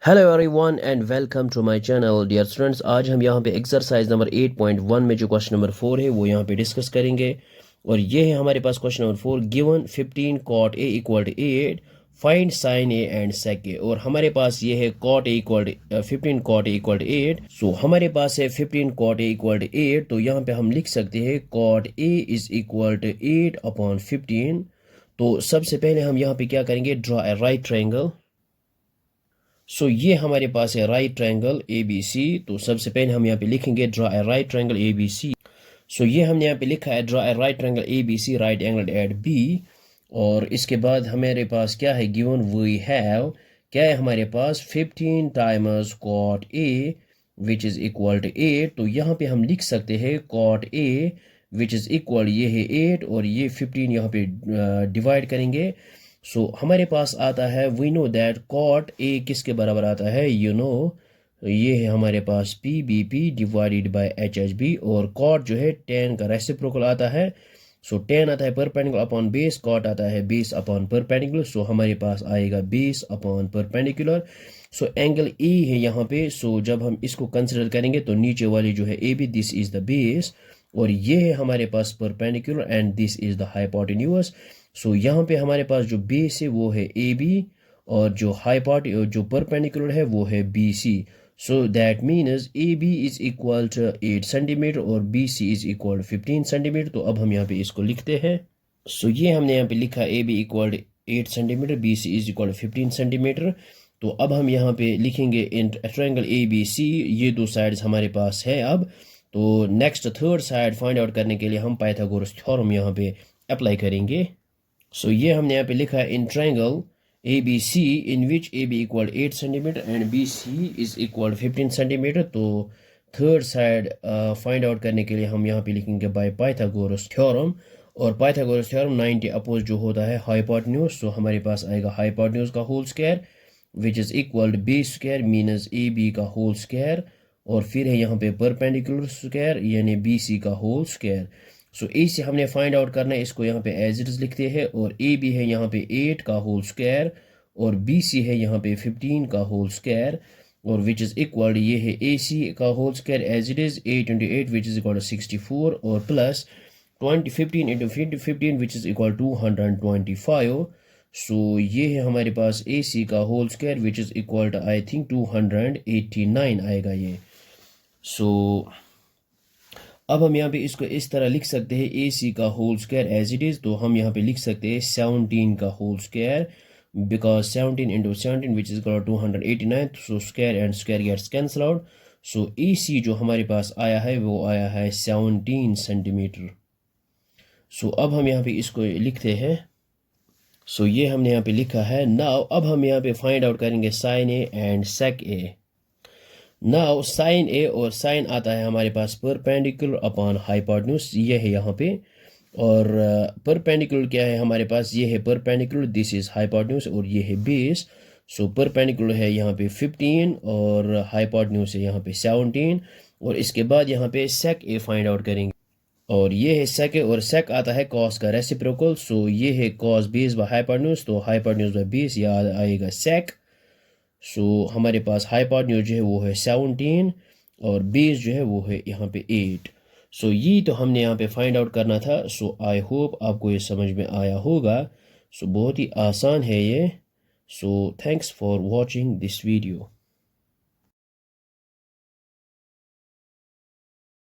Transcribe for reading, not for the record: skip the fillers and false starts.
Hello everyone and welcome to my channel dear students. आज हम यहाँ पे एक्सरसाइज नंबर 8.1 में जो क्वेश्चन नंबर 4 है वो यहाँ पे डिस्कस करेंगे। और ये है हमारे पास question number 4। Given 15 cot a equal to 8, find sine a and sec a। और हमारे पास ये है cot a equal to 15 cot a equal to 8। So हमारे पास है 15 cot a इक्वल टू 8, तो यहाँ पे हम लिख सकते हैं cot a is equal to 8/15। तो सबसे पहले हम यहाँ पे क्या करेंगे, ड्रॉ ए राइट ट्रायंगल। ये हमारे पास है right triangle A B C. तो सबसे पहले हम यहाँ पे लिखेंगे draw a right triangle A B C. ये हमने यहाँ पे लिखा है draw a right triangle A B C right angle at B. और इसके बाद हमारे पास क्या है, गिवन वी हैव, क्या है हमारे पास 15 times cot A which is equal to 8। तो यहाँ पे हम लिख सकते हैं cot A which is equal, ये है 8 और ये 15 यहाँ पे डिवाइड करेंगे। हमारे पास आता है we know that cot A किसके बराबर आता है, ये है हमारे पास P B P divided by H H B. और कॉट जो है 10 का रेसिप्रोकल आता है। 10 आता है परपेंडिकुलर अपॉन बेस, कॉट आता है बेस अपॉन परपेंडिकुलर। हमारे पास आएगा base upon perpendicular. Angle A है यहाँ पे। जब हम इसको कंसिडर करेंगे तो नीचे वाली जो है A B, this is the base और ये है हमारे पास perpendicular and this is the hypotenuse. यहाँ पे हमारे पास जो बेस है वो है ए बी और जो परपेंडिकुलर है वो है B C. That means A B is equal to 8 centimetre और B C is equal to 15 centimetre. तो अब हम यहाँ पे इसको लिखते हैं। ये हमने यहाँ पे लिखा A B equal to 8 centimetre, B C is equal to 15 centimetre. तो अब हम यहाँ पे लिखेंगे इन ट्रायंगल ए बी सी, ये दो साइड्स हमारे पास है। अब तो next third side find out करने के लिए हम पाइथागोरस थ्योरम यहाँ पे अप्लाई करेंगे। ये हमने यहाँ पे लिखा है in triangle A B C in which A B equal 8 centimetre and B C is equal 15 centimetre. तो थर्ड साइड फाइंड आउट करने के लिए हम यहाँ पे लिखेंगे बाय पाइथागोरस थ्योरम। और पाइथागोरस थ्योरम 90 अपोज जो होता है हाइपोटेन्यूज। हमारे पास आएगा हाइपोटेन्यूज का whole square which is equal to base square minus A B का होल स्क्वायर। और फिर है यहाँ पे परपेंडिकुलर स्क्वायर यानी बी सी का होल स्क्वायर। ए से हमने फाइंड आउट करना है, इसको यहाँ पे एज इट इज लिखते हैं। और ए बी है यहाँ पे 8 का होल स्क्वायर और बी सी है यहाँ पे 15 का होल स्क्वायर। और विच इज इक्वल, ये है ए सी का whole square as it is 8 into 8 which is equal to 64 और plus 15 into 15 which is equal 225। ये है हमारे पास ए सी का whole square which is equal to I think 289 आएगा ये। अब हम यहाँ पे इसको इस तरह लिख सकते हैं ए सी का whole square as it is. तो हम यहाँ पे लिख सकते हैं 17 का whole square because 17 into 17 which is 289। Square and square gets cancel out. A C जो हमारे पास आया है वो आया है 17 सेंटीमीटर। अब हम यहाँ पे इसको लिखते हैं। ये हमने यहाँ पे लिखा है। नाउ अब हम यहाँ पे फाइंड आउट करेंगे sine A and sec A. Now sine A और साइन आता है हमारे पास परपेंडिकुलर अपॉन हाइपोटेन्यूज, ये है यहाँ पे। और परपेंडिकुलर क्या है हमारे पास, ये है परपेंडिकुलर, दिस इज हाइपोटेन्यूज और ये है बेस। परपेंडिकुलर है यहाँ पे 15 और हाइपोटेन्यूज है यहाँ पे 17। और इसके बाद यहाँ पे सेक ए फाइंड आउट करेंगे और ये है सेक ए। और सेक आता है कॉस का रेसिप्रोकल। ये है कॉस बेस बाय हाइपोटेन्यूज, तो हाइपोटेन्यूज बाय बेस याद आएगा सेक। हमारे पास हाइपोटेन्यूज जो है वो है 17 और बेस जो है वो है यहाँ पे 8। ये तो हमने यहाँ पे फाइंड आउट करना था। आई होप आपको ये समझ में आया होगा। बहुत ही आसान है ये। Thanks for watching this video.